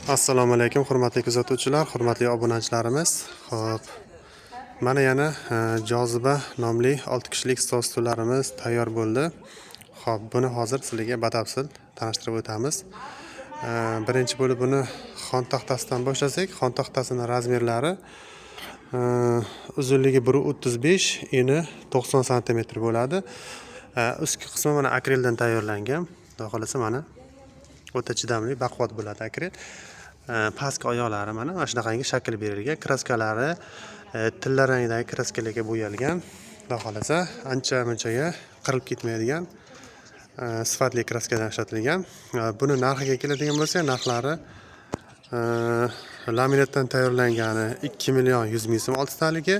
Assalomu alaykum, hurmatli kuzatuvchilar, hurmatli obunachilarimiz. Xo'p, mana yana Joziba nomli 6 kishilik stol stullarimiz tayyor bo'ldi. Xo'p, buni hozir sizlarga batafsil tanishtirib o'tamiz. Birinchi bo'lib buni xon taxtasidan boshlasak, xon taxtasining razmerlari uzunligi 1.35, eni 90 sm bo'ladi. Ustki qismi mana akreldan tayyorlangan. Xudo xolasa mana o'ta chidamli, baquvvat bo'ladi akrel. Pastki oyoqlari mana shunaqangi shakl berilgan, kraskalari tilla rangdagi kraskalarga bo'yalgan. Xudo xolasa ancha-munchaga qirilib ketmaydigan sifatli kraskadan ishlatilgan. Buni narxiga keladigan bo'lsa, narxlari laminatdan tayyorlangani 2 million 100 ming so'm 6 taligi,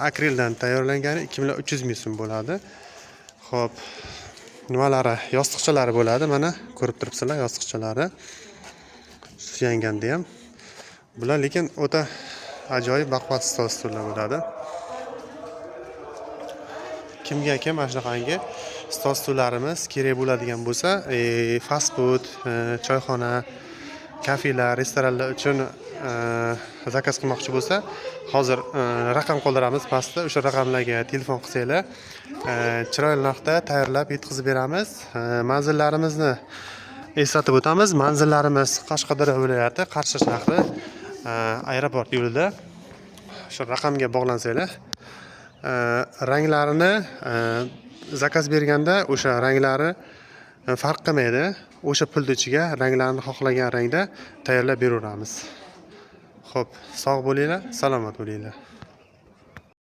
akreldan tayyorlangani 2 million 300 ming so'm bo'ladi. Xo'p, nimalari, yostiqchalari bo'ladi. Mana ko'rib turibsizlar, yostiqchalari suyanganda ham. Bular lekin o'ta ajoyib baquvvat stol stullar bo'ladi. Kimga mana shunaqangi stol stullarimiz kerak bo'ladigan bo'lsa, fast food, choyxona, kafelar, restoranlar uchun zakaz qilmoqchi bo'lsa, hozir raqam qoldiramiz pastda. O'sha raqamlarga telefon qilsanglar, chiroyli narxda tayyorlab yetkazib beramiz. Manzillarimizni eslatib o'tamiz. Manzillarimiz Qashqadaryo viloyati, Qarshi shahri, aeroport yo'lida. Shu raqamga bog'lansanglar, ranglarini zakaz berganda o'sha ranglari farq qilmaydi. O'sha pulni ichiga ranglarni xohlagan rangda tayyorlab beraveramiz. Xo'p, sog' bo'linglar, salomat bo'linglar.